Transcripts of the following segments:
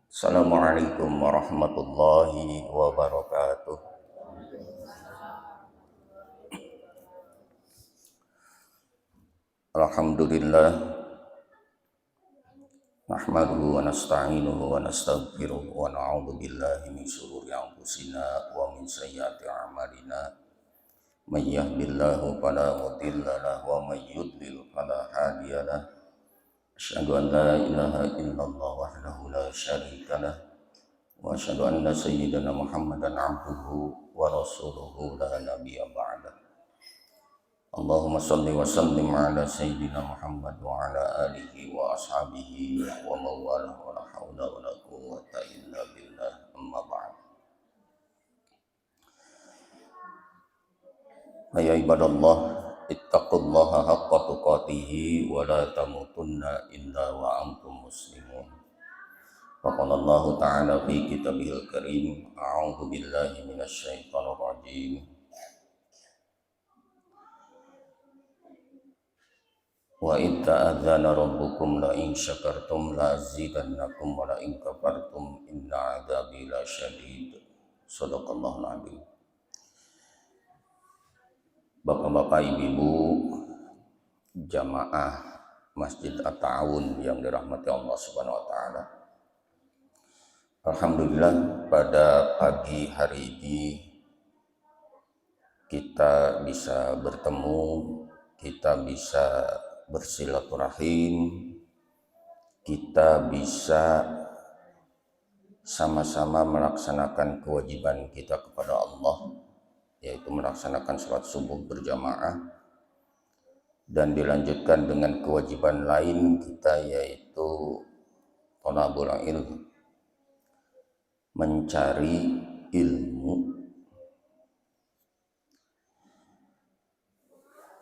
Assalamualaikum warahmatullahi wabarakatuh. Alhamdulillah nahmaduhu wa nasta'inuhu wa nastaghfiruh wa na'udzu billahi min shururi anfusina wa min sayyiati a'malina. May yahdihillahu fala mudilla lahu wa may yudlil fala hadiya lahu. Asyhadu an la ilaha illallah wahdahu la syarika lah wa asyhadu anna sayyidana Muhammadan abduhu wa rasuluhu la nabiyya ba'da. Allahumma salli wa sallim ala sayyidina Muhammad wa ala alihi wa ashabihi wa mawalah wa la hawla wa la quwwata illa billah amma ba'd. Ya ibadallah, ittaqullaha haqqa tuqatih wa la tamutunna illa wa antum muslimun. Faqala Allah ta'ala fi kitabihil karim, a'udzu billahi minasy syaithanir rajim. Wa in ta'adzana rabbukum la in syakartum la azidannakum wa la in kafartum inna 'adzabi lasyadid. Shadaqallahul 'adzim. Bapak-bapak, ibu-ibu, jamaah Masjid At-Ta'awun yang dirahmati Allah Subhanahu wa taala. Alhamdulillah pada pagi hari ini kita bisa bertemu, kita bisa bersilaturahim, kita bisa sama-sama melaksanakan kewajiban kita kepada Allah, yaitu melaksanakan sholat subuh berjamaah, dan dilanjutkan dengan kewajiban lain kita, yaitu thalabul ilm, mencari ilmu.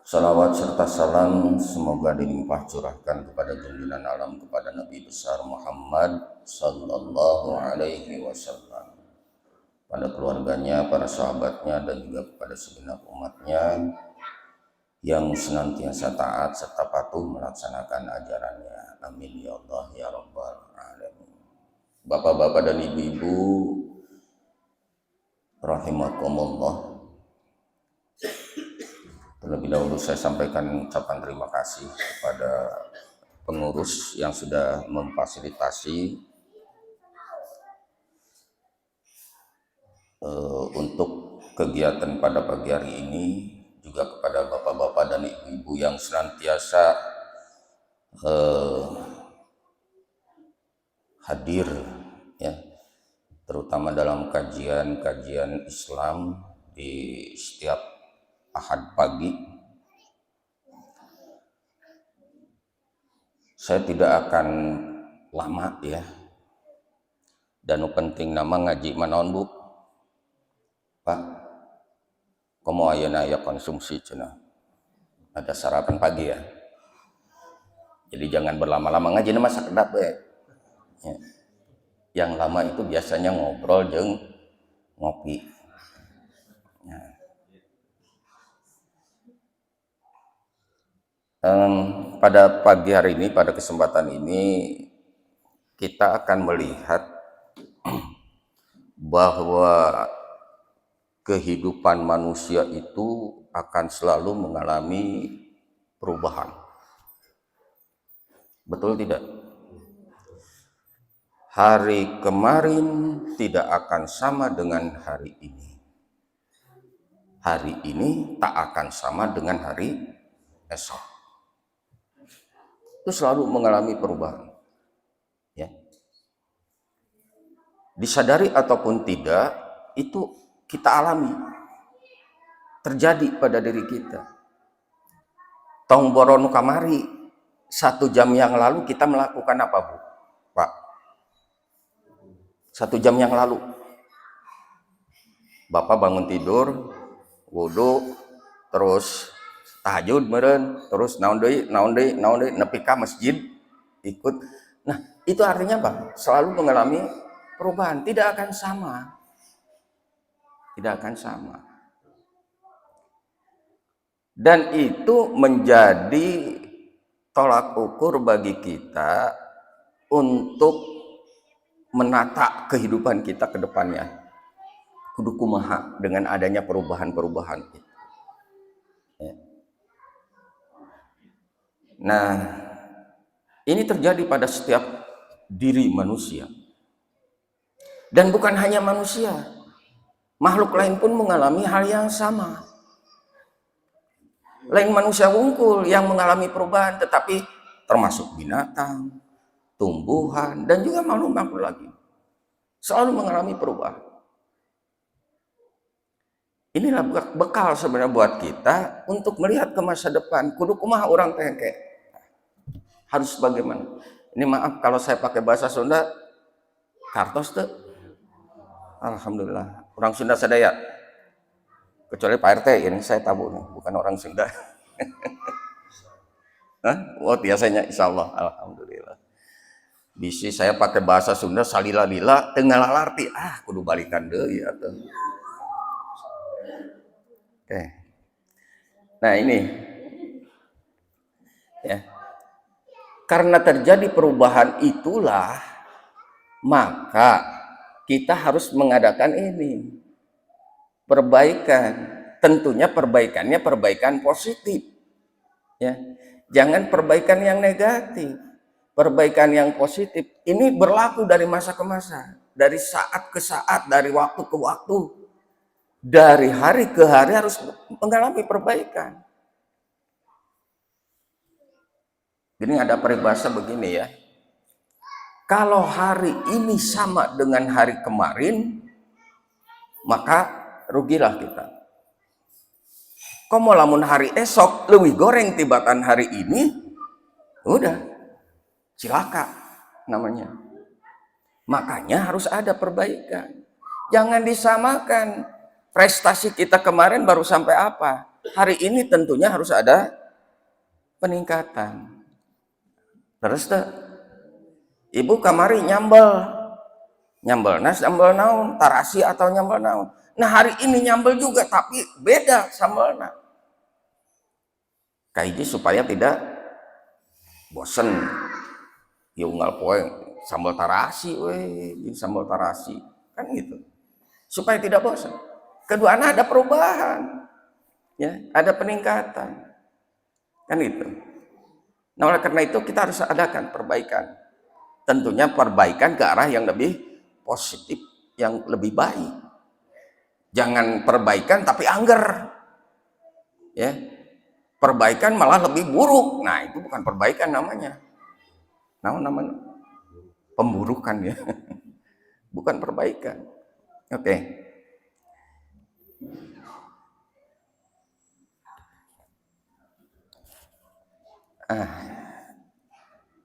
Salawat serta salam semoga dilimpah curahkan kepada junjungan alam, kepada Nabi besar Muhammad sallallahu alaihi wasallam, pada keluarganya, para sahabatnya, dan juga kepada segenap umatnya yang senantiasa taat serta patuh melaksanakan ajarannya. Amin ya Allah ya rabbal alamin. Bapak-bapak dan ibu-ibu rahimakumullah, terlebih dahulu saya sampaikan ucapan terima kasih kepada pengurus yang sudah memfasilitasi untuk kegiatan pada pagi hari ini, juga kepada bapak-bapak dan ibu-ibu yang senantiasa hadir, ya, terutama dalam kajian-kajian Islam di setiap Ahad pagi. Saya tidak akan lama, ya. Dan penting nama ngaji manaon, Bu? Pak, komo ayeuna aya konsumsi cenah. Ada sarapan pagi, ya. Jadi jangan berlama-lama ngaji nama sakedap we. Ya. Yang lama itu biasanya ngobrol jeung ngopi. Ya. Pada pagi hari ini, pada kesempatan ini, kita akan melihat bahwa kehidupan manusia itu akan selalu mengalami perubahan. Betul tidak? Hari kemarin tidak akan sama dengan hari ini. Hari ini tak akan sama dengan hari esok. Itu selalu mengalami perubahan, ya. Disadari ataupun tidak, itu kita alami, terjadi pada diri kita. Tong boronu kamari 1 jam yang lalu kita melakukan apa, Bu? Pak, 1 jam yang lalu Bapak bangun tidur, wudu, terus tahajud meureun, terus naon deui nepi ka masjid ikut. Nah, itu artinya apa? Selalu mengalami perubahan, tidak akan sama. Tidak akan sama. Dan itu menjadi tolak ukur bagi kita untuk menata kehidupan kita ke depannya. Kudu kumaha dengan adanya perubahan-perubahan itu. Ya. Nah, ini terjadi pada setiap diri manusia. Dan bukan hanya manusia, makhluk lain pun mengalami hal yang sama. Lain manusia wungkul yang mengalami perubahan, tetapi termasuk binatang, tumbuhan, dan juga makhluk-makhluk lagi selalu mengalami perubahan. Inilah bekal sebenarnya buat kita untuk melihat ke masa depan. Kudu kumaha orang tengke. Harus bagaimana? Ini maaf kalau saya pakai bahasa Sunda, kartos tuh. Alhamdulillah. Orang Sunda sadaya. Kecuali Pak RT, ini saya tabu nih, bukan orang Sunda. Hah? Oh, biasanya insya Allah. Alhamdulillah. Bisi saya pakai bahasa Sunda salila-lila tengah larti. Kudu balikan deui atuh. Oke. Nah, ini. Ya. Karena terjadi perubahan itulah maka kita harus mengadakan ini. Perbaikan. Tentunya perbaikannya perbaikan positif. Ya. Jangan perbaikan yang negatif. Perbaikan yang positif ini berlaku dari masa ke masa, dari saat ke saat, dari waktu ke waktu, dari hari ke hari harus mengalami perbaikan. Jadi ada peribahasa begini ya, kalau hari ini sama dengan hari kemarin, maka rugilah kita. Komo lamun hari esok lebih goreng tibatan hari ini, udah cilaka namanya. Makanya harus ada perbaikan. Jangan disamakan prestasi kita kemarin baru sampai apa. Hari ini tentunya harus ada peningkatan. Terus tuh, ibu kamari nyambel nas nyambel naon, tarasi atau nyambel naon. Nah hari ini nyambel juga tapi beda sambelna. Kaiji supaya tidak bosen. Ya unggal poe sambal tarasi sambal tarasi kan gitu supaya tidak bosan. Kedua ada perubahan ya, ada peningkatan kan itu. Nah oleh karena itu kita harus adakan perbaikan, tentunya perbaikan ke arah yang lebih positif, yang lebih baik. Jangan perbaikan tapi angger ya, perbaikan malah lebih buruk. Nah itu bukan perbaikan namanya. Namanya pemburukan ya, bukan perbaikan. Oke.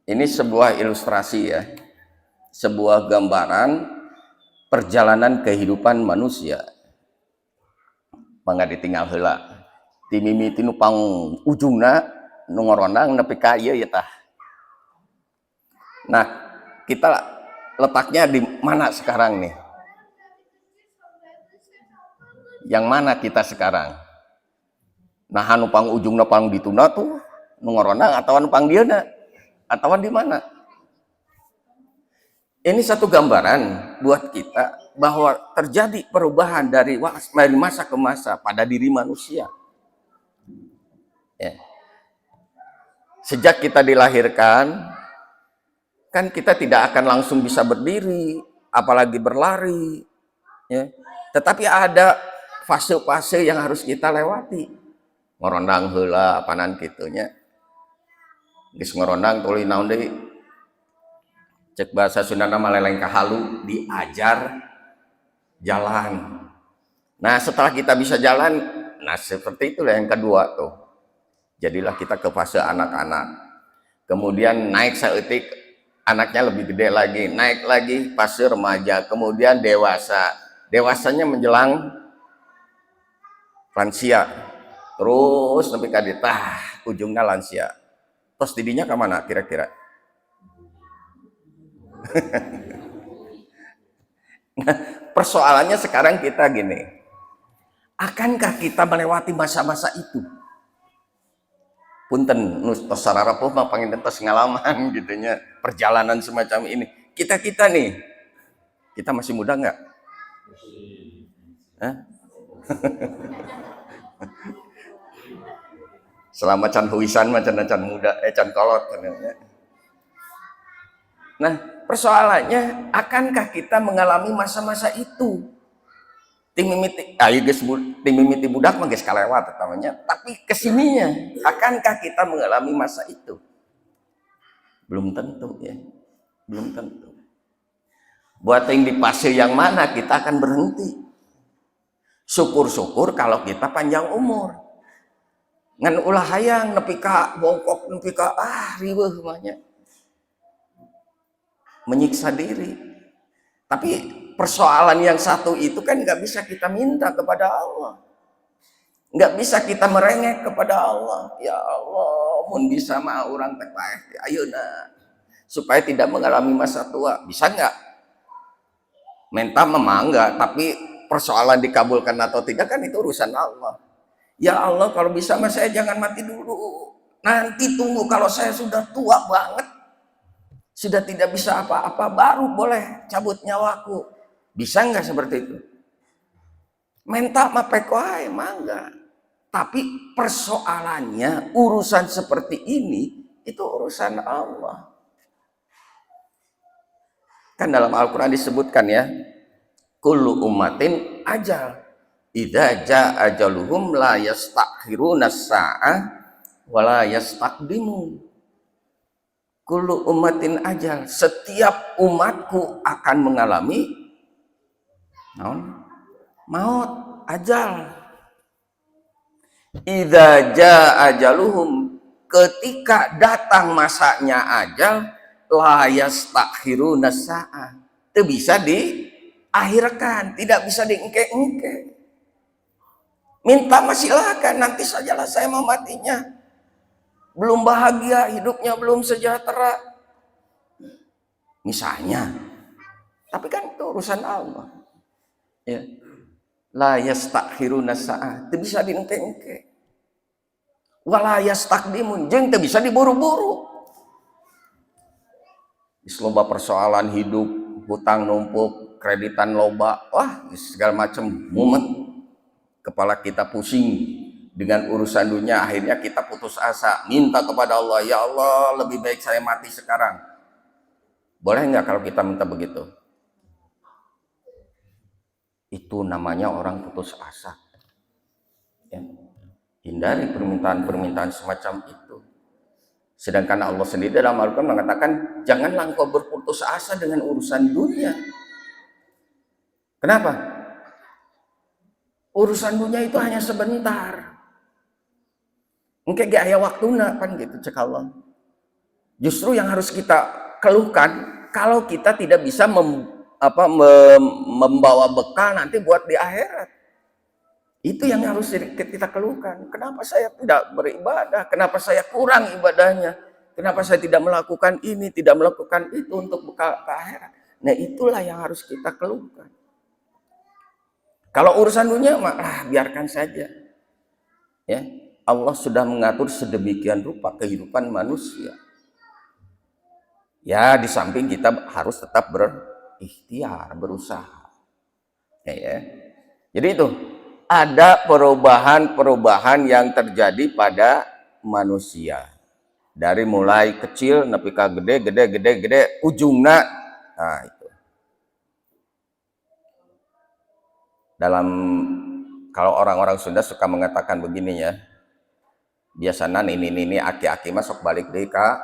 Ini sebuah ilustrasi ya, sebuah gambaran perjalanan kehidupan manusia. Mangga ditinggal heula. Timimiti nu pang ujungna nu ngorondang nepi ka ieu ya tah. Nah, kita letaknya di mana sekarang nih? Yang mana kita sekarang? Nah, anu pang ujungna pang ditunda tuh, nu ngorondang atau anu pang dieuna? Atau di mana? Ini satu gambaran buat kita bahwa terjadi perubahan dari masa ke masa pada diri manusia. Ya. Sejak kita dilahirkan, kan kita tidak akan langsung bisa berdiri, apalagi berlari. Ya. Tetapi ada fase-fase yang harus kita lewati. Ngorondang heula apanan kitunya. Geus ngorondang tuluy naon deui? Cek bahasa Sunda mah leleng kahalu, diajar jalan. Nah, setelah kita bisa jalan, nah seperti itulah yang kedua tuh. Jadilah kita ke fase anak-anak. Kemudian naik saeutik anaknya lebih gede lagi, naik lagi fase remaja, kemudian dewasa. Dewasanya menjelang lansia. Terus sampai ka ujungnya lansia. Terus didinya ke mana kira-kira? Nah, persoalannya sekarang kita gini. Akankah kita melewati masa-masa itu? Punten nus tos sararapuh mah panginten tos ngalaman gitunya perjalanan semacam ini. Kita nih Kita masih muda nggak? Hah? Selama can huisan mah can muda, can kolot. Nah, persoalannya, akankah kita mengalami masa-masa itu? Timimiti budak mah geus kalewat namanya, tapi kesininya, akankah kita mengalami masa itu? Belum tentu ya, belum tentu. Buat yang di fase yang mana kita akan berhenti. Syukur-syukur kalau kita panjang umur. Ngan ulah hayang nepi ka bongkok, nepi ka riweuh banyak. Menyiksa diri. Tapi persoalan yang satu itu kan nggak bisa kita minta kepada Allah. Nggak bisa kita merengek kepada Allah. Ya Allah, mun bisa mah orang teh ayeuna supaya tidak mengalami masa tua. Bisa nggak? Minta memang enggak, tapi persoalan dikabulkan atau tidak kan itu urusan Allah. Ya Allah, kalau bisa mah saya jangan mati dulu. Nanti tunggu kalau saya sudah tua banget, sudah tidak bisa apa-apa, baru boleh cabut nyawaku. Bisa nggak seperti itu? Minta mah pekoai, mangga. Tapi persoalannya urusan seperti ini itu urusan Allah. Kan dalam Al-Quran disebutkan ya, kullu ummatin ajal, idza jaa ajaluhum la yastakhiruna as-sa'ah wa la yastaqdimun. Kullu ummatin ajal, setiap umatku akan mengalami maut, ajal. Idza jaa ajaluhum, ketika datang masanya ajal, la yastakhiruna as-sa'ah, itu bisa diakhirkan, tidak bisa diengke-engke. Minta masih silakan, nanti sajalah saya mau matinya. Belum bahagia, hidupnya belum sejahtera. Misalnya. Tapi kan itu urusan Allah. Ya. La yastakhiruna as-sa'ah, itu bisa diengke-engke. Wala yastaqdimun, jeung teu bisa diburu-buru. Loba persoalan hidup, hutang numpuk, kreditan loba, wah segala macam mumet, kepala kita pusing dengan urusan dunia, akhirnya kita putus asa, minta kepada Allah, ya Allah lebih baik saya mati sekarang. Boleh nggak kalau kita minta begitu? Itu namanya orang putus asa ya. Hindari permintaan-permintaan semacam itu. Sedangkan Allah sendiri dalam Al-Quran mengatakan, janganlah engkau berputus asa dengan urusan dunia. Kenapa? Urusan dunia itu hanya sebentar. Engke ge aya waktuna kan gitu cek Allah. Justru yang harus kita keluhkan, kalau kita tidak bisa membawa bekal nanti buat di akhirat. Itu yang harus kita keluhkan. Kenapa saya tidak beribadah? Kenapa saya kurang ibadahnya? Kenapa saya tidak melakukan ini, tidak melakukan itu untuk bekal ke akhirat? Nah, itulah yang harus kita keluhkan. Kalau urusan dunia, biarkan saja. Ya, Allah sudah mengatur sedemikian rupa kehidupan manusia. Ya, di samping kita harus tetap berikhtiar, berusaha. Ya. Jadi itu. Ada perubahan-perubahan yang terjadi pada manusia. Dari mulai kecil nepi ka gede, ujungna. Nah, itu. Kalau orang-orang Sunda suka mengatakan begini ya. Biasanya ini aki-aki masuk balik deui ka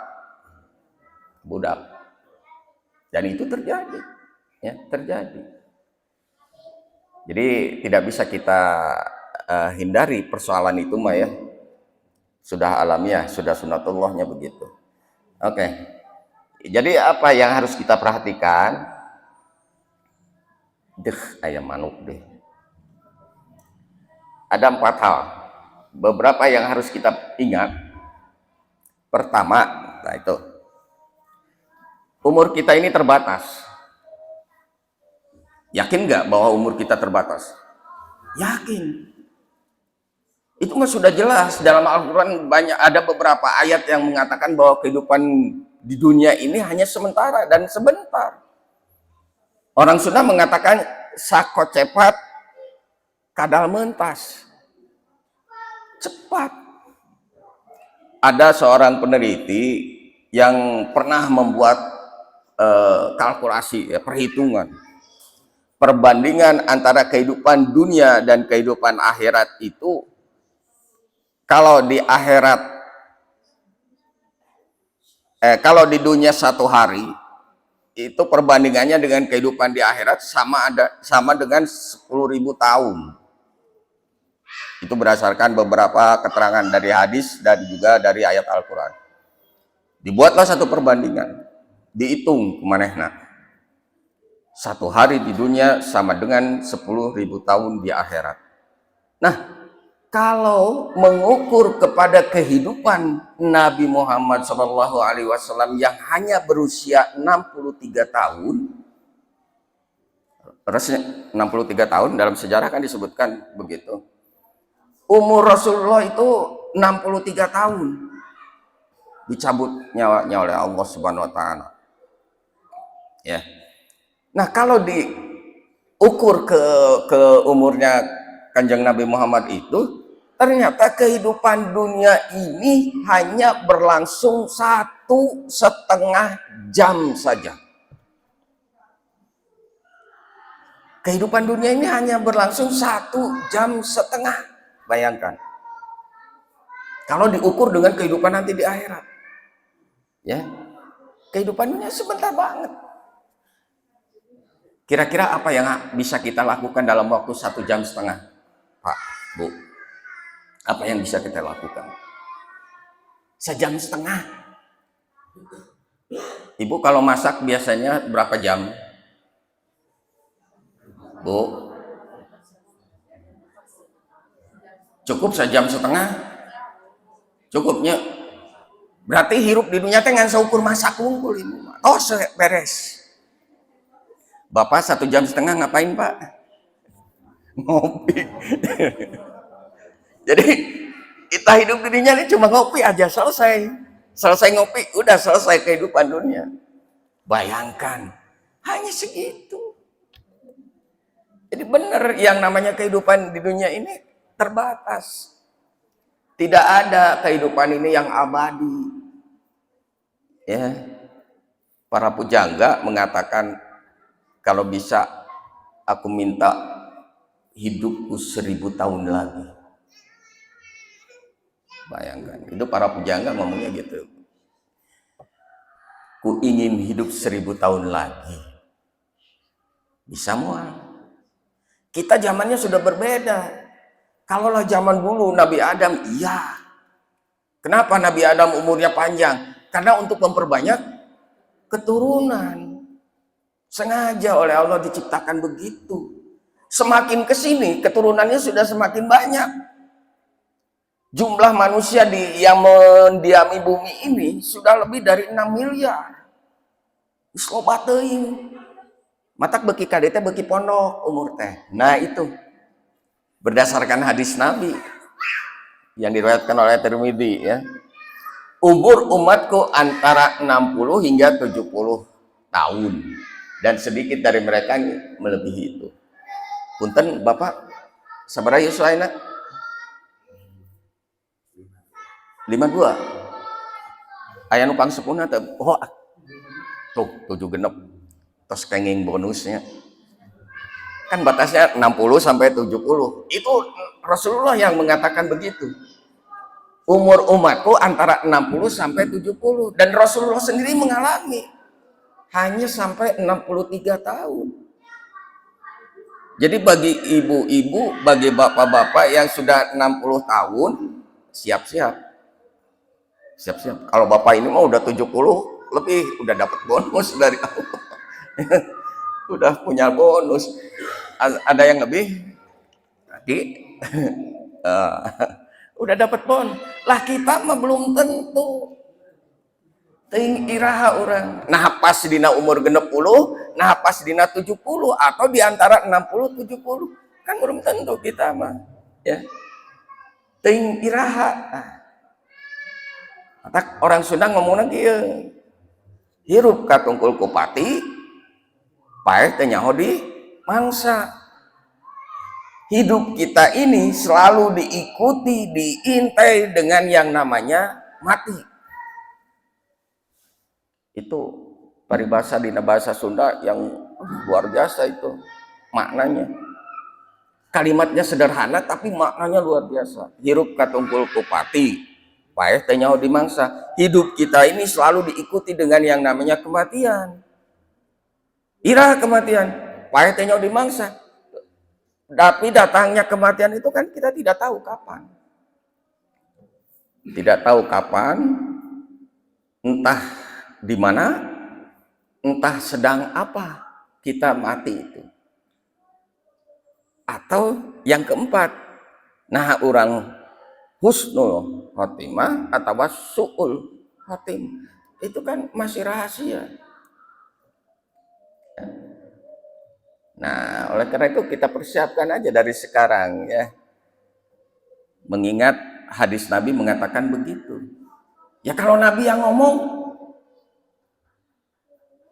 budak. Dan itu terjadi. Ya, terjadi. Jadi tidak bisa kita hindari persoalan itu mah ya. Sudah alamiah, sudah sunatullahnya begitu. Oke. Jadi apa yang harus kita perhatikan? Ayam manuk deh. Ada 4 hal. Beberapa yang harus kita ingat. Pertama, nah itu. Umur kita ini terbatas. Yakin nggak bahwa umur kita terbatas? Yakin. Itu mah sudah jelas dalam Al-Quran, ada beberapa ayat yang mengatakan bahwa kehidupan di dunia ini hanya sementara dan sebentar. Orang Sunda mengatakan sako cepat kadal mentas. Cepat. Ada seorang peneliti yang pernah membuat kalkulasi, perhitungan perbandingan antara kehidupan dunia dan kehidupan akhirat itu. Kalau di akhirat, kalau di dunia 1 hari itu perbandingannya dengan kehidupan di akhirat sama dengan 10.000 tahun. Itu berdasarkan beberapa keterangan dari hadis dan juga dari ayat Al-Quran. Dibuatlah satu perbandingan, dihitung kemanehna. 1 hari di dunia sama dengan 10.000 tahun di akhirat. Nah, kalau mengukur kepada kehidupan Nabi Muhammad SAW yang hanya berusia 63 tahun, 63 tahun dalam sejarah kan disebutkan begitu. Umur Rasulullah itu 63 tahun dicabut nyawanya oleh Allah Subhanahu wa taala. Ya. Nah, kalau diukur ke umurnya Kanjeng Nabi Muhammad itu, ternyata kehidupan dunia ini hanya berlangsung 1,5 jam saja. Kehidupan dunia ini hanya berlangsung 1,5 jam. Bayangkan. Kalau diukur dengan kehidupan nanti di akhirat. Ya. Kehidupan dunia sebentar banget. Kira-kira apa yang bisa kita lakukan dalam waktu 1,5 jam, Pak, Bu? Apa yang bisa kita lakukan? 1,5 jam. Ibu kalau masak biasanya berapa jam? Bu? Cukup 1,5 jam? Cukupnya? Berarti hirup di dunia dengan seukur masak unggul ini. Oh, beres. Bapak 1,5 jam ngapain, Pak? Ngopi. Jadi kita hidup di dunia ini cuma ngopi aja, selesai ngopi udah selesai kehidupan dunia. Bayangkan hanya segitu. Jadi benar yang namanya kehidupan di dunia ini terbatas. Tidak ada kehidupan ini yang abadi. Ya, para pujangga mengatakan kalau bisa aku minta hidupku 1.000 tahun lagi. Bayangkan, itu para pujangga ngomongnya gitu. Ku ingin hidup 1.000 tahun lagi. Bisa mual. Kita zamannya sudah berbeda. Kalaulah zaman dulu Nabi Adam, iya. Kenapa Nabi Adam umurnya panjang? Karena untuk memperbanyak keturunan. Sengaja oleh Allah diciptakan begitu. Semakin kesini keturunannya sudah semakin banyak. Jumlah manusia yang mendiami bumi ini sudah lebih dari 6 miliar. Slobat teuing. Matak beki kadete beki pondok umur teh. Nah itu berdasarkan hadis Nabi yang diriwayatkan oleh Tirmidzi, ya. Umur umatku antara 60 hingga 70 tahun dan sedikit dari mereka melebihi itu. Punten Bapak sabaraha yuswaina? 52. Aya nu pangsepuna teh. Oh, tuh 7 genep. Tos kenging bonusnya. Kan batasnya 60 sampai 70. Itu Rasulullah yang mengatakan begitu. Umur umatku antara 60 sampai 70. Dan Rasulullah sendiri mengalami hanya sampai 63 tahun. Jadi bagi ibu-ibu, bagi bapak-bapak yang sudah 60 tahun, siap-siap. Siap-siap. Kalau bapak ini mah udah 70 lebih, udah dapat bonus dari Allah. Udah punya bonus. Ada yang lebih? Tadi udah dapat bonus. Lah kita mah belum tentu. Ting iraha orang. Nah pas dina umur 60, nah pas dina 70 atau di antara 60 70. Kan belum tentu kita mah, ya. Ting iraha. Nah, orang Sunda ngomongna kieu. Hirup ka tungkul kupati, paeh teh nyaho di mangsa. Hidup kita ini selalu diikuti, diintai dengan yang namanya mati. Itu paribasa di bahasa Sunda yang luar biasa itu maknanya. Kalimatnya sederhana tapi maknanya luar biasa. Hirup katungkul kupati, paeh teh nyaho di mangsa. Hidup kita ini selalu diikuti dengan yang namanya kematian. Ira kematian, paeh teh nyaho di mangsa. Tapi datangnya kematian itu kan kita tidak tahu kapan. Tidak tahu kapan, entah di mana, entah sedang apa kita mati itu. Atau yang keempat, nah orang husnul khotimah atau su'ul khotim. Itu kan masih rahasia. Nah, oleh karena itu kita persiapkan aja dari sekarang ya. Mengingat hadis Nabi mengatakan begitu. Ya kalau Nabi yang ngomong,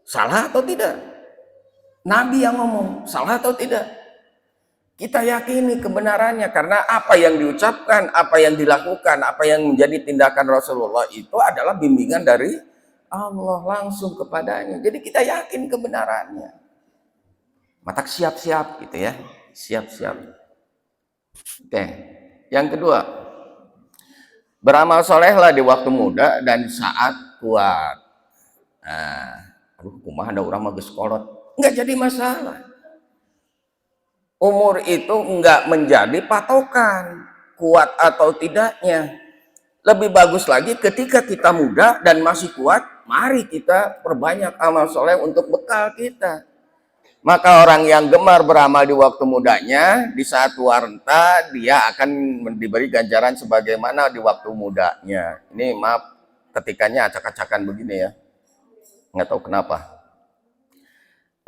salah atau tidak? Nabi yang ngomong, salah atau tidak? Kita yakini kebenarannya karena apa yang diucapkan, apa yang dilakukan, apa yang menjadi tindakan Rasulullah itu adalah bimbingan dari Allah langsung kepadanya. Jadi kita yakin kebenarannya. Matak siap-siap gitu ya, siap-siap. Oke, yang kedua, beramal solehlah di waktu muda dan saat kuat. Nah, aduh, kumaha ada orang mah geus kolot, nggak jadi masalah. Umur itu nggak menjadi patokan kuat atau tidaknya. Lebih bagus lagi ketika kita muda dan masih kuat, mari kita perbanyak amal soleh untuk bekal kita. Maka orang yang gemar beramal di waktu mudanya, di saat tua renta, dia akan diberi ganjaran sebagaimana di waktu mudanya. Ini maaf, ketikanya acak-acakan begini ya. Nggak tahu kenapa.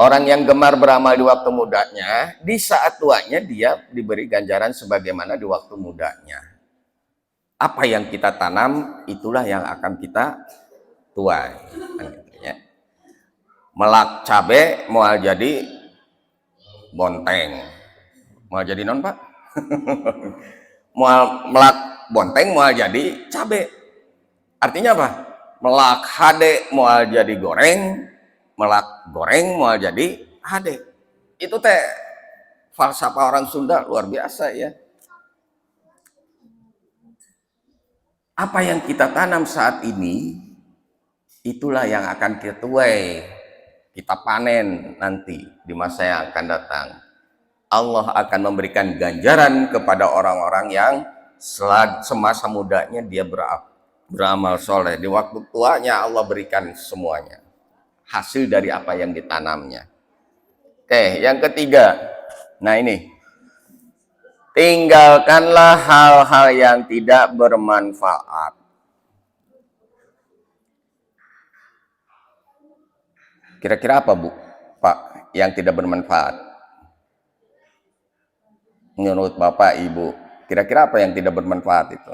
Orang yang gemar beramal di waktu mudanya, di saat tuanya dia diberi ganjaran sebagaimana di waktu mudanya. Apa yang kita tanam, itulah yang akan kita tuai. Melak cabe moal jadi bonteng. Moal jadi non Pak? Moal melak bonteng moal jadi cabe. Artinya apa? Melak hade moal jadi goreng, melak goreng moal jadi hade. Itu teh falsafah orang Sunda luar biasa ya. Apa yang kita tanam saat ini, itulah yang akan kita tuai. Kita panen nanti di masa yang akan datang. Allah akan memberikan ganjaran kepada orang-orang yang semasa mudanya dia beramal soleh. Di waktu tuanya Allah berikan semuanya. Hasil dari apa yang ditanamnya. Oke, yang ketiga. Nah ini. Tinggalkanlah hal-hal yang tidak bermanfaat. Kira-kira apa Bu, Pak, yang tidak bermanfaat? Menurut Bapak, Ibu, kira-kira apa yang tidak bermanfaat itu?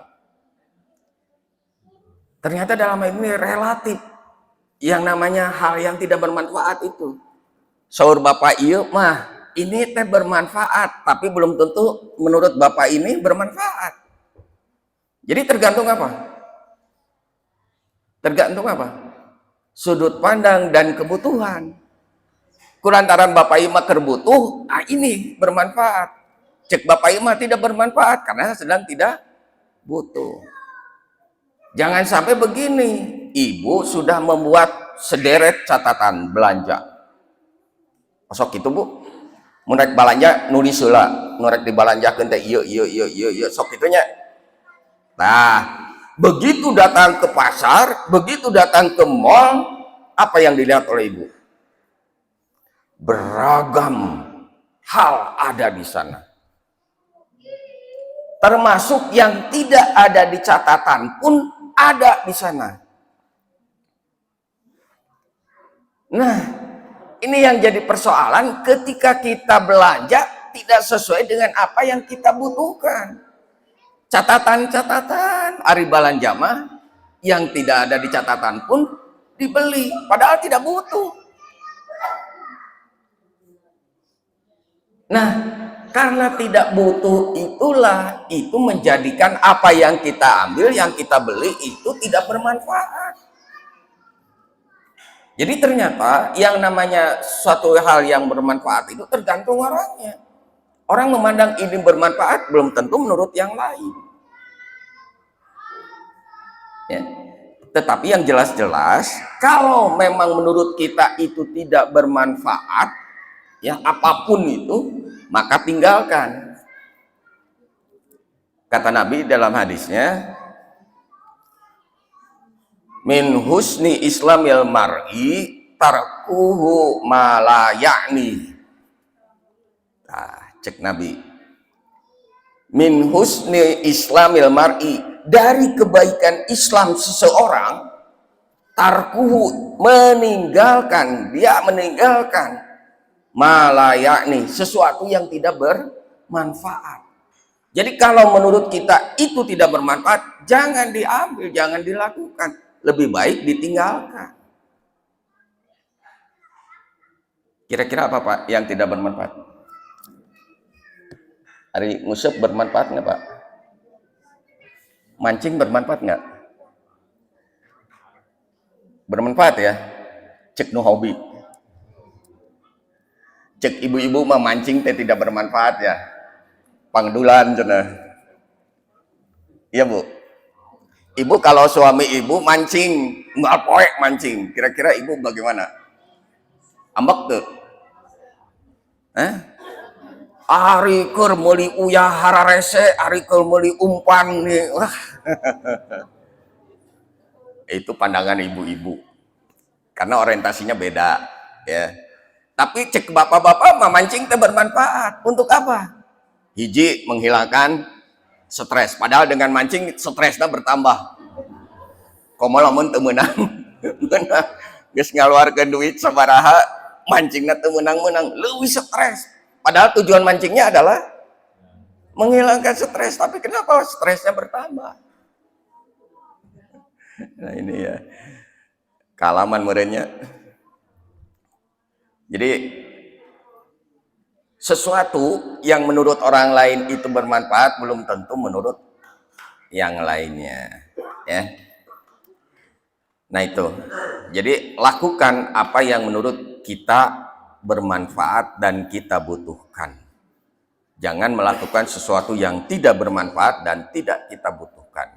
Ternyata dalam hal ini relatif. Yang namanya hal yang tidak bermanfaat itu. Saur Bapak iya mah, ini teh bermanfaat, tapi belum tentu menurut Bapak ini bermanfaat. Jadi tergantung apa? Tergantung apa? Sudut pandang dan kebutuhan. Kulantaran Bapak Ima terbutuh, ini bermanfaat. Cek Bapak Ima tidak bermanfaat karena sedang tidak butuh. Jangan sampai begini, Ibu sudah membuat sederet catatan belanja. Masuk itu Bu, munrek balanja nulis heula, nurek dibalanjakeun teh ieu sok kitunya. Nah, begitu datang ke pasar, begitu datang ke mall, apa yang dilihat oleh Ibu? Beragam hal ada di sana. Termasuk yang tidak ada di catatan pun ada di sana. Nah, ini yang jadi persoalan ketika kita belanja tidak sesuai dengan apa yang kita butuhkan. Catatan-catatan ari balanja mah yang tidak ada di catatan pun dibeli padahal tidak butuh. Nah, karena tidak butuh itulah itu menjadikan apa yang kita ambil, yang kita beli itu tidak bermanfaat. Jadi ternyata yang namanya suatu hal yang bermanfaat itu tergantung orangnya. Orang memandang ini bermanfaat belum tentu menurut yang lain. Ya. Tetapi yang jelas-jelas kalau memang menurut kita itu tidak bermanfaat, ya apapun itu, maka tinggalkan. Kata Nabi dalam hadisnya, min husni islamil mar'i tarkuhu ma la ya'ni. Nah, cek Nabi. Min husni islamil mar'i, dari kebaikan Islam seseorang, tarkuhu meninggalkan, dia meninggalkan ma la ya'ni, sesuatu yang tidak bermanfaat. Jadi kalau menurut kita itu tidak bermanfaat, jangan diambil, jangan dilakukan. Lebih baik ditinggalkan. Kira-kira apa Pak yang tidak bermanfaat? Hari ngusep bermanfaat nggak Pak? Mancing bermanfaat nggak? Bermanfaat ya? Cek no hobi. Cek ibu-ibu mah mancing teh tidak bermanfaat ya. Pangdulan cenah. Iya Bu. Ibu kalau suami ibu mancing, nggak poek mancing, kira-kira ibu bagaimana? Ambek tuh? Ari keur meuli uyah hararese, ari keur meuli umpan nih. Wah. Itu pandangan ibu-ibu. Karena orientasinya beda, ya. Tapi cek bapak-bapak mah mancing teh bermanfaat. Untuk apa? Hiji, menghilangkan stres. Padahal dengan mancing stresnya bertambah. Komo lamun teu meunang. Geus ngaluarkeun duit sabaraha, mancingna teu meunang-meunang, leuwih stres. Padahal tujuan mancingnya adalah menghilangkan stres, tapi kenapa stresnya bertambah? Nah ini ya, kalaman merenya. Jadi sesuatu yang menurut orang lain itu bermanfaat belum tentu menurut yang lainnya, ya. Nah itu, jadi lakukan apa yang menurut kita bermanfaat dan kita butuhkan. Jangan melakukan sesuatu yang tidak bermanfaat dan tidak kita butuhkan.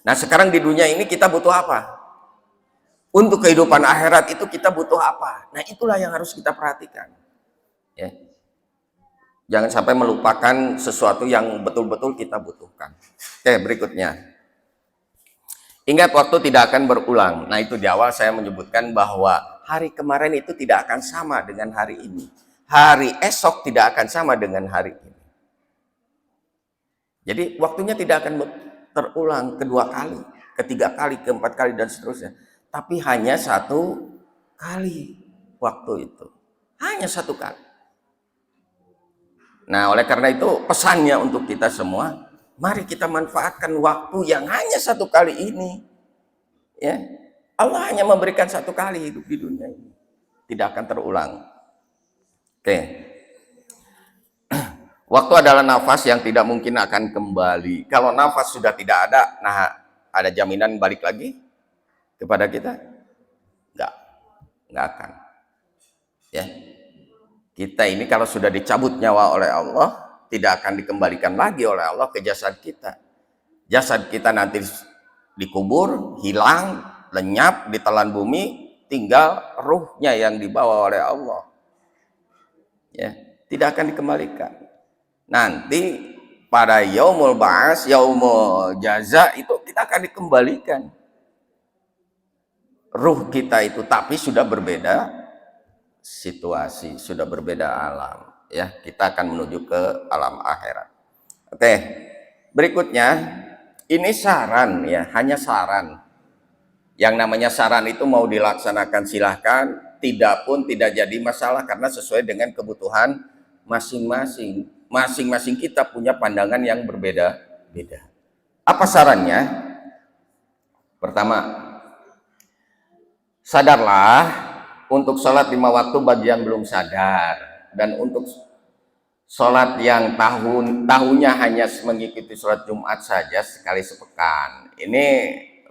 Nah sekarang di dunia ini kita butuh apa? Untuk kehidupan akhirat itu kita butuh apa? Nah itulah yang harus kita perhatikan. Ya. Jangan sampai melupakan sesuatu yang betul-betul kita butuhkan. Oke, berikutnya. Ingat waktu tidak akan berulang. Nah itu di awal saya menyebutkan bahwa hari kemarin itu tidak akan sama dengan hari ini. Hari esok tidak akan sama dengan hari ini. Jadi waktunya tidak akan terulang kedua kali, ketiga kali, keempat kali, dan seterusnya. Tapi hanya satu kali waktu itu. Hanya satu kali. Nah oleh karena itu pesannya untuk kita semua, mari kita manfaatkan waktu yang hanya satu kali ini. Ya, Allah hanya memberikan satu kali hidup di dunia ini, tidak akan terulang. Oke, waktu adalah nafas yang tidak mungkin akan kembali. Kalau nafas sudah tidak ada, nah ada jaminan balik lagi kepada kita? Nggak akan. Ya, kita ini kalau sudah dicabut nyawa oleh Allah, tidak akan dikembalikan lagi oleh Allah ke jasad kita. Jasad kita nanti dikubur, hilang, lenyap, ditelan bumi, tinggal ruhnya yang dibawa oleh Allah. Ya, tidak akan dikembalikan. Nanti pada yaumul ba'as, yaumul jaza itu kita akan dikembalikan. Ruh kita itu tapi sudah berbeda situasi, sudah berbeda alam, ya. Kita akan menuju ke alam akhirat. Oke. Berikutnya, ini saran ya, hanya saran. Yang namanya saran itu mau dilaksanakan silahkan, tidak pun tidak jadi masalah karena sesuai dengan kebutuhan masing-masing. Masing-masing kita punya pandangan yang berbeda-beda. Apa sarannya? Pertama, sadarlah untuk sholat 5 waktu bagi yang belum sadar, dan untuk sholat yang tahunnya hanya mengikuti sholat Jumat saja sekali sepekan. Ini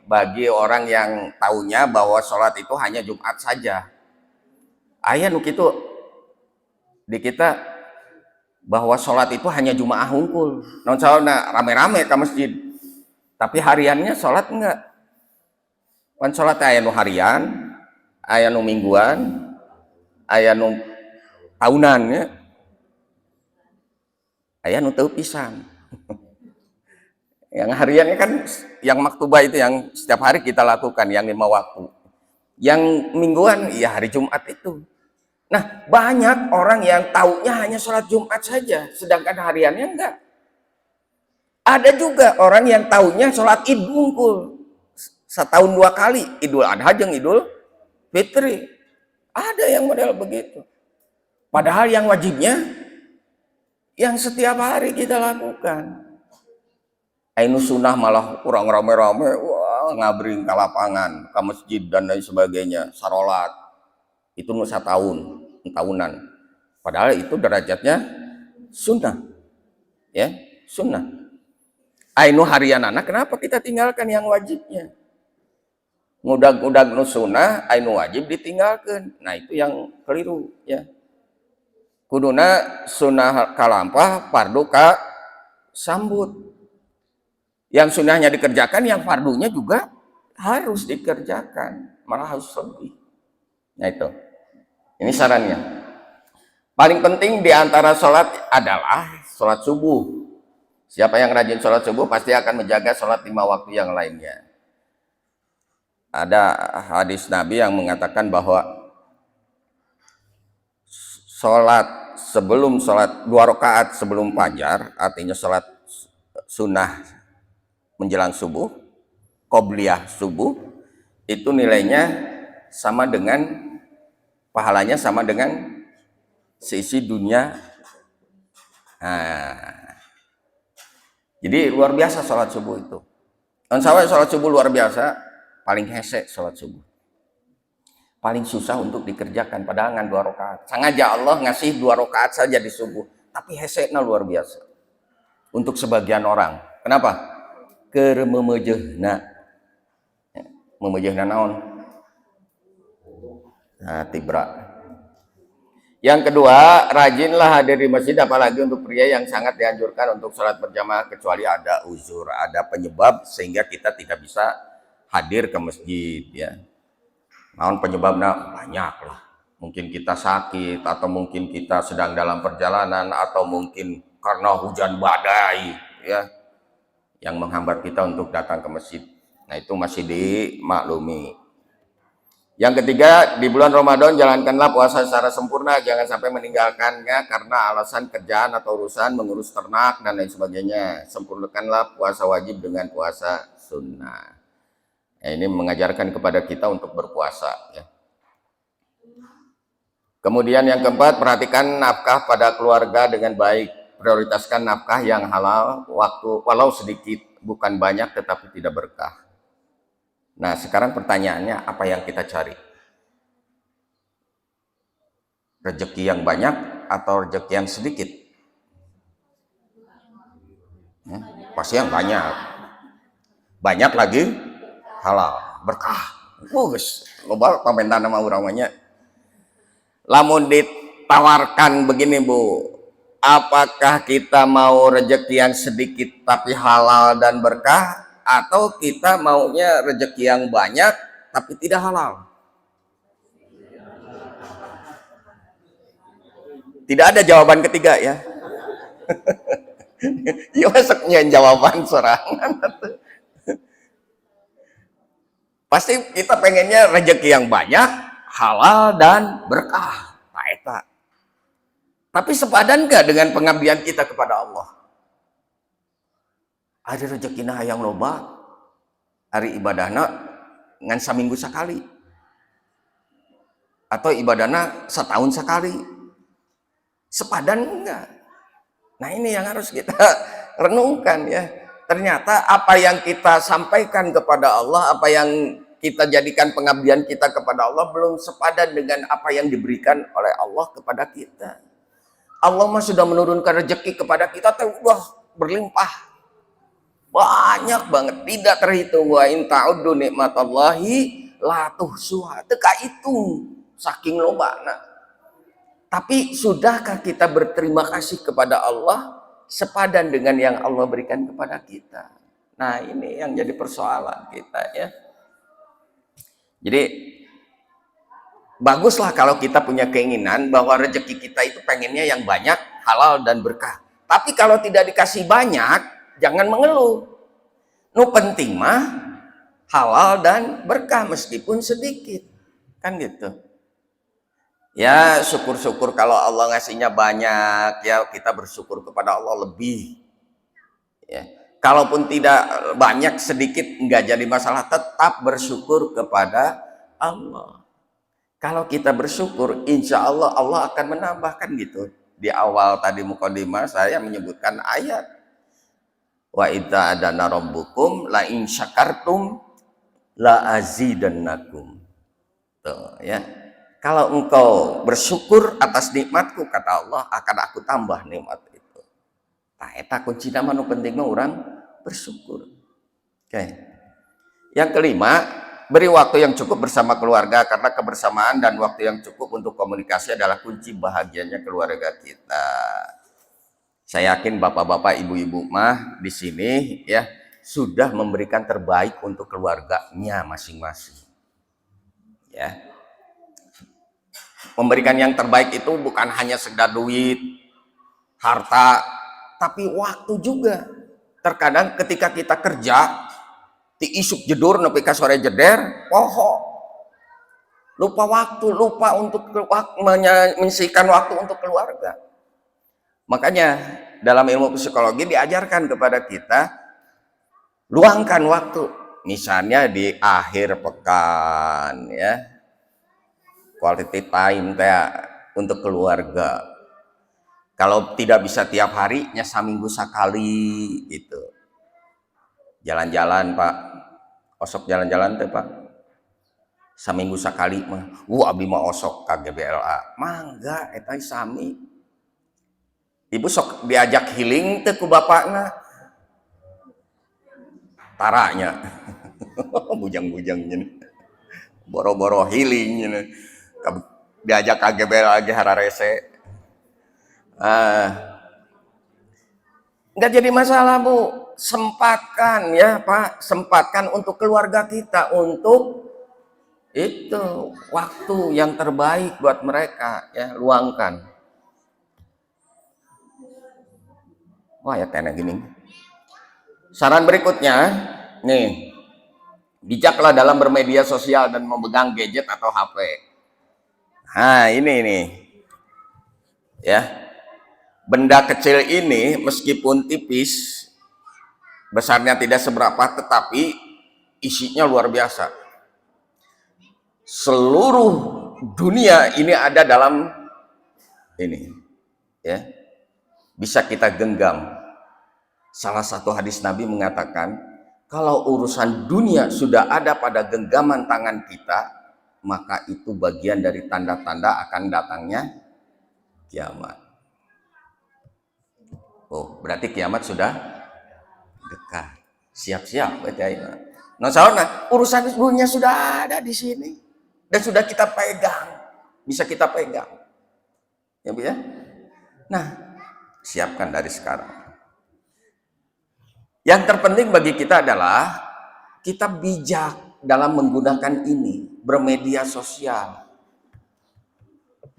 bagi orang yang tahunya bahwa sholat itu hanya Jumat saja. Aya nu kitu di kita bahwa sholat itu hanya Jumaah hungkul. Non salatna rame-rame ke masjid. Tapi hariannya sholat enggak. Kan sholat aya nu harian, aya nu mingguan, aya nu tahunan ya. Aya nu teu pisan. Yang hariannya kan yang maktubah itu yang setiap hari kita lakukan yang 5 waktu. Yang mingguan ya hari Jumat itu. Nah, banyak orang yang taunya hanya sholat Jumat saja, sedangkan hariannya enggak. Ada juga orang yang taunya sholat Id hungkul. Setahun 2 kali, Idul Adha jeung Idul Fitri. Ada yang model begitu. Padahal yang wajibnya yang setiap hari kita lakukan. Ainu sunnah malah kurang rame-rame, wah ngabring ke lapangan, ke masjid dan lain sebagainya, sarolat. Itu nu tahunan. Padahal itu derajatnya sunnah. Ya, sunnah. Ainu harian anak, kenapa kita tinggalkan yang wajibnya? Ngudag-ngudag nu sunnah, ainu wajib ditinggalkan. Nah, itu yang keliru, ya. Kuduna sunnah kalampah, fardu ka sambut. Yang sunnahnya dikerjakan, yang fardunya juga harus dikerjakan, malah harus lebih. Nah itu, ini sarannya. Paling penting di antara sholat adalah sholat subuh. Siapa yang rajin sholat subuh pasti akan menjaga sholat 5 waktu yang lainnya. Ada hadis Nabi yang mengatakan bahwa sholat sebelum sholat 2 rakaat sebelum fajar, artinya sholat sunnah menjelang subuh, qobliyah subuh, itu nilainya sama dengan, pahalanya sama dengan seisi dunia. Nah, jadi luar biasa sholat subuh itu. Dan sholat subuh luar biasa, paling hese sholat subuh. Paling susah untuk dikerjakan, padahal ngan 2 rakaat. Sengaja Allah ngasih 2 rakaat saja di subuh, tapi hese-na luar biasa. Untuk sebagian orang. Kenapa? Keur memejehna. Memejehna naon? Nah, tibra. Yang kedua, rajinlah hadir di masjid, apalagi untuk pria yang sangat dianjurkan untuk sholat berjamaah kecuali ada uzur, ada penyebab sehingga kita tidak bisa hadir ke masjid, ya. Naon penyebabnya? Banyak lah. Mungkin kita sakit, atau mungkin kita sedang dalam perjalanan, atau mungkin karena hujan badai, ya, yang menghambat kita untuk datang ke masjid. Nah, itu masih dimaklumi. Yang ketiga, di bulan Ramadan jalankanlah puasa secara sempurna, jangan sampai meninggalkannya karena alasan kerjaan atau urusan mengurus ternak dan lain sebagainya. Sempurnakanlah puasa wajib dengan puasa sunnah. Ini mengajarkan kepada kita untuk berpuasa, ya. Kemudian yang keempat, perhatikan nafkah pada keluarga dengan baik. Prioritaskan nafkah yang halal, walau sedikit, bukan banyak tetapi tidak berkah. Nah, sekarang pertanyaannya, apa yang kita cari? Rezeki yang banyak atau rezeki yang sedikit? Pasti yang banyak. Banyak lagi halal, berkah. Bagus. Loba pamentan nama uramanya. Lamun ditawarkan begini, Bu, apakah kita mau rezeki yang sedikit tapi halal dan berkah, atau kita maunya rezeki yang banyak tapi tidak halal? Tidak ada jawaban ketiga, ya. Ya masuknya jawaban sorangan. Pasti kita pengennya rezeki yang banyak, halal dan berkah. Nah, eta. Tapi sepadan gak dengan pengabdian kita kepada Allah? Ada rezeki hayang loba, hari ibadahna ngan saminggu sekali, atau ibadahna setahun sekali. Sepadan enggak? Nah, ini yang harus kita renungkan, ya. Ternyata apa yang kita sampaikan kepada Allah, apa yang kita jadikan pengabdian kita kepada Allah belum sepadan dengan apa yang diberikan oleh Allah kepada kita. Allah mah sudah menurunkan rezeki kepada kita teh udah berlimpah. Banyak banget, tidak terhitung. Wa in ta'uddu nikmatallahi la tuhsuha. Teka itu saking lobana. Tapi sudahkah kita berterima kasih kepada Allah sepadan dengan yang Allah berikan kepada kita? Nah, ini yang jadi persoalan kita ya. Jadi baguslah kalau kita punya keinginan bahwa rezeki kita itu pengennya yang banyak, halal dan berkah. Tapi kalau tidak dikasih banyak, jangan mengeluh. Nu penting mah halal dan berkah meskipun sedikit. Kan gitu. Ya syukur-syukur kalau Allah ngasihnya banyak, ya kita bersyukur kepada Allah lebih. Ya. Kalaupun tidak banyak, sedikit nggak jadi masalah, tetap bersyukur kepada Allah. Kalau kita bersyukur, insya Allah Allah akan menambahkan gitu. Di awal tadi mukadimah saya menyebutkan ayat. Wa idza adana rabbukum la in syakartum la azidannakum. Tuh ya. Kalau engkau bersyukur atas nikmatku, kata Allah, akan aku tambah nikmat itu. Nah, eta kuncina mah nu penting mah orang bersyukur. Oke. Yang kelima, beri waktu yang cukup bersama keluarga, karena kebersamaan dan waktu yang cukup untuk komunikasi adalah kunci bahagianya keluarga kita. Saya yakin bapak-bapak, ibu-ibu mah di sini ya sudah memberikan terbaik untuk keluarganya masing-masing. Ya. Memberikan yang terbaik itu bukan hanya sekedar duit, harta, tapi waktu juga. Terkadang ketika kita kerja, ti isuk jedur nepi ka sore jeder, lupa waktu, lupa untuk menyisihkan waktu untuk keluarga. Makanya dalam ilmu psikologi diajarkan kepada kita luangkan waktu, misalnya di akhir pekan ya, quality time untuk keluarga. Kalau tidak bisa tiap hari, nya saminggu sekali gitu. Jalan-jalan Pak, osok jalan-jalan teh Pak. Saminggu sekali mah. Abi mah osok ka GBLA. Mangga eta sami. Ibu sok diajak healing teh ku bapakna. Taranya. Bujang-bujang boro-boro healing diajak ka GBLA ge hararese. Nggak jadi masalah Bu, sempatkan ya Pak, sempatkan untuk keluarga kita, untuk itu waktu yang terbaik buat mereka ya, luangkan. Wah ya kena gini. Saran berikutnya nih, bijaklah dalam bermedia sosial dan memegang gadget atau HP. Nah ini nih ya, benda kecil ini meskipun tipis, besarnya tidak seberapa, tetapi isinya luar biasa. Seluruh dunia ini ada dalam ini ya, bisa kita genggam. Salah satu hadis Nabi mengatakan, kalau urusan dunia sudah ada pada genggaman tangan kita, maka itu bagian dari tanda-tanda akan datangnya kiamat. Oh, berarti kiamat sudah dekat. Siap-siap nah, soalnya urusan dunia sudah ada di sini dan sudah kita pegang, bisa kita pegang. Ya Bu ya. Nah, siapkan dari sekarang. Yang terpenting bagi kita adalah kita bijak dalam menggunakan ini, bermedia sosial.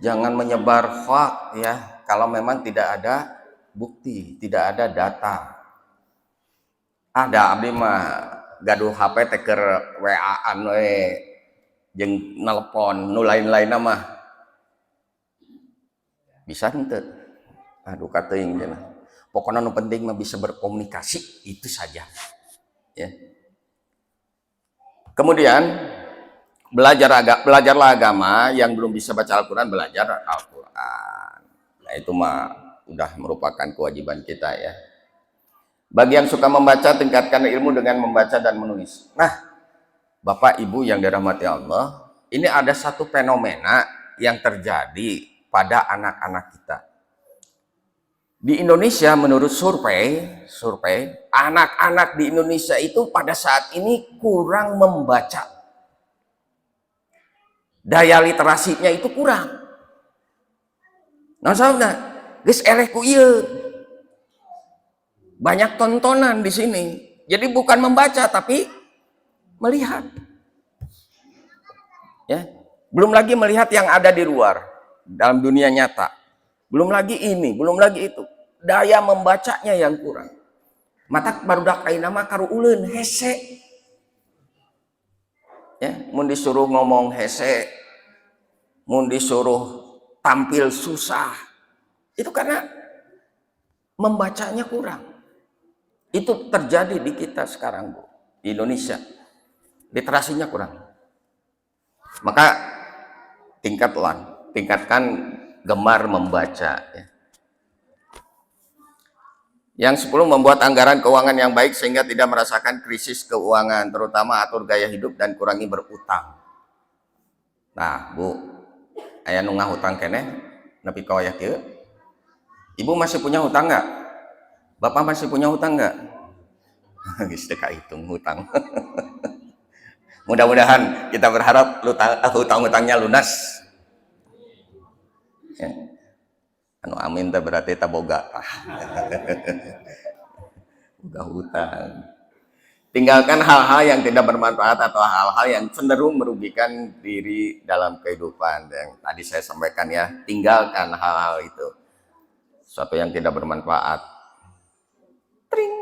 Jangan menyebar hoax ya, kalau memang tidak ada bukti, tidak ada data. Ada abdi mah gaduh HP teker WA-an we jeung nelpon nu lain-lainna mah bisa henteu. Aduh kateuing cenah. Pokoknya nu penting mah bisa berkomunikasi, itu saja. Ya. Kemudian belajarlah agama. Yang belum bisa baca Al-Quran, belajar Al-Quran. Nah itu mah udah merupakan kewajiban kita ya. Bagi yang suka membaca, tingkatkan ilmu dengan membaca dan menulis. Nah, Bapak Ibu yang dirahmati Allah, ini ada satu fenomena yang terjadi pada anak-anak kita. Di Indonesia menurut survei anak-anak di Indonesia itu pada saat ini kurang membaca. Daya literasinya itu kurang. Nah, saudara, geus eleh ku ieu. Banyak tontonan di sini. Jadi bukan membaca tapi melihat. Ya. Belum lagi melihat yang ada di luar dalam dunia nyata. Belum lagi ini, belum lagi itu. Daya membacanya yang kurang. Matak barudak ayeuna mah karu ulun hese. Ya, mun disuruh ngomong hese, mun disuruh tampil susah. Itu karena membacanya kurang. Itu terjadi di kita sekarang, Bu. Di Indonesia. Literasinya kurang. Maka tingkatkan gemar membaca, ya. Yang 10, membuat anggaran keuangan yang baik sehingga tidak merasakan krisis keuangan, terutama atur gaya hidup dan kurangi berutang. Nah, Bu, aya nu ngahutang keneh nepi ka wayah kieu. Ibu masih punya hutang nggak? Bapak masih punya hutang nggak? Geus teu kahitung hutang. Mudah-mudahan kita berharap hutang-hutangnya lunas. Ya. Anu amin teh berarti taboga. Boga hutang. Tinggalkan hal-hal yang tidak bermanfaat atau hal-hal yang cenderung merugikan diri dalam kehidupan. Yang tadi saya sampaikan, ya, tinggalkan hal-hal itu. Sesuatu yang tidak bermanfaat. Tring.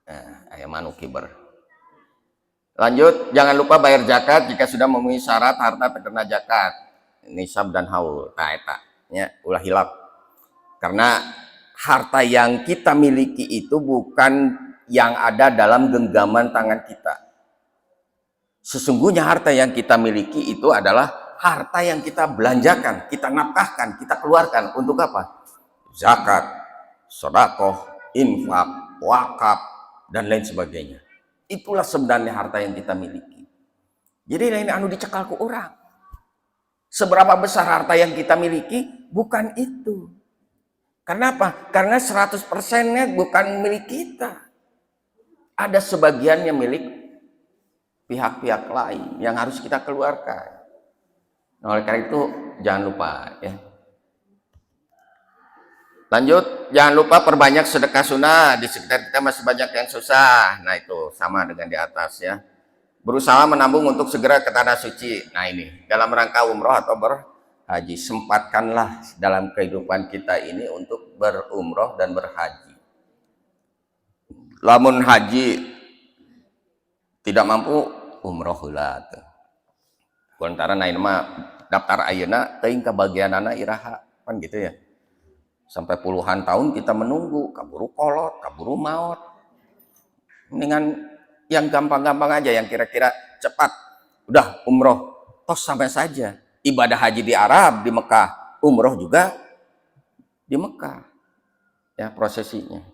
Nah, aya manu kiber. Lanjut, jangan lupa bayar zakat jika sudah memenuhi syarat harta terkena zakat. Nisab dan haul. Nah, eta nya ulah hilap. Karena harta yang kita miliki itu bukan yang ada dalam genggaman tangan kita. Sesungguhnya harta yang kita miliki itu adalah harta yang kita belanjakan, kita nafkahkan, kita keluarkan untuk apa? Zakat, sedekah, infak, wakaf, dan lain sebagainya. Itulah sebenarnya harta yang kita miliki. Jadi lain anu dicekal ku orang. Seberapa besar harta yang kita miliki, bukan itu. Kenapa? Karena 100%-nya bukan milik kita. Ada sebagian yang milik pihak-pihak lain yang harus kita keluarkan. Nah, oleh karena itu jangan lupa, ya. Lanjut, jangan lupa perbanyak sedekah sunnah. Di sekitar kita masih banyak yang susah. Nah, itu sama dengan di atas, ya. Berusaha menabung untuk segera ke tanah suci. Nah, ini dalam rangka umroh atau berhaji, sempatkanlah dalam kehidupan kita ini untuk berumroh dan berhaji. Lamun haji tidak mampu, umroh heula teh. Kuantara nain mah daftar ayeuna teuing kabagianana iraha, kan gitu, ya. Sampai puluhan tahun kita menunggu, kaburu kolot, kaburu maut. Mendingan yang gampang-gampang aja, yang kira-kira cepat. Udah umroh, tos sampai saja. Ibadah haji di Arab, di Mekah, umroh juga di Mekah. Ya, prosesinya.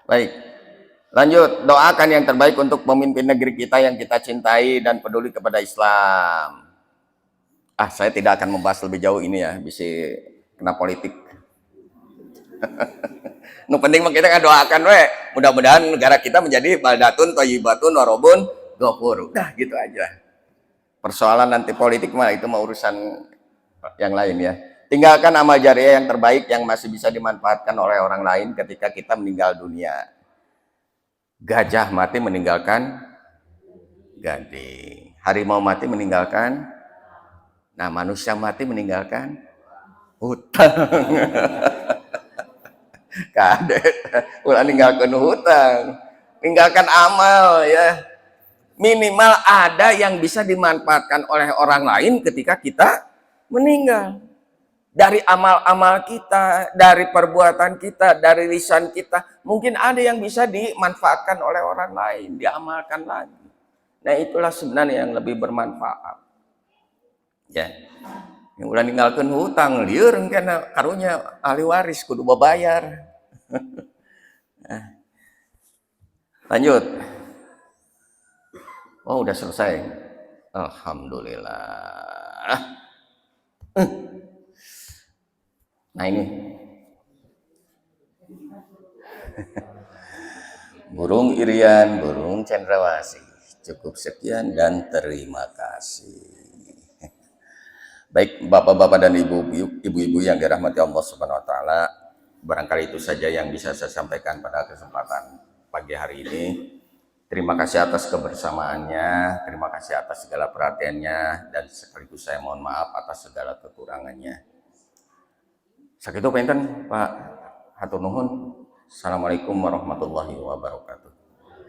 Baik, lanjut, doakan yang terbaik untuk pemimpin negeri kita yang kita cintai dan peduli kepada Islam. Saya tidak akan membahas lebih jauh ini, ya, bisa kena politik. Nu penting mah kita doakan we, mudah-mudahan negara kita menjadi baldatun thayyibatun warobun ghafur. Udah gitu aja. Persoalan nanti politik mah itu mah urusan yang lain, ya. Tinggalkan amal jariah yang terbaik yang masih bisa dimanfaatkan oleh orang lain ketika kita meninggal dunia. Gajah mati meninggalkan gading. Harimau mati meninggalkan. Nah, manusia mati meninggalkan hutang. Kadet, ulah ninggalkan hutang, tinggalkan amal, ya. Minimal ada yang bisa dimanfaatkan oleh orang lain ketika kita meninggal. Dari amal-amal kita, dari perbuatan kita, dari lisan kita, mungkin ada yang bisa dimanfaatkan oleh orang lain, diamalkan lagi. Nah, itulah sebenarnya yang lebih bermanfaat. Ya. Yang udah ninggalkan hutang, liur kena karunya ahli waris kudu babayar. Lanjut. Oh, udah selesai. Alhamdulillah. Nah, ini Burung Irian, burung cendrawasih. Cukup sekian dan terima kasih. Baik bapak-bapak dan ibu-ibu yang dirahmati Allah Subhanahu wa taala, barangkali itu saja yang bisa saya sampaikan pada kesempatan pagi hari ini. Terima kasih atas kebersamaannya, terima kasih atas segala perhatiannya, dan sekaligus saya mohon maaf atas segala kekurangannya. Sakitu pinten Pak, hatur nuhun. Assalamualaikum warahmatullahi wabarakatuh.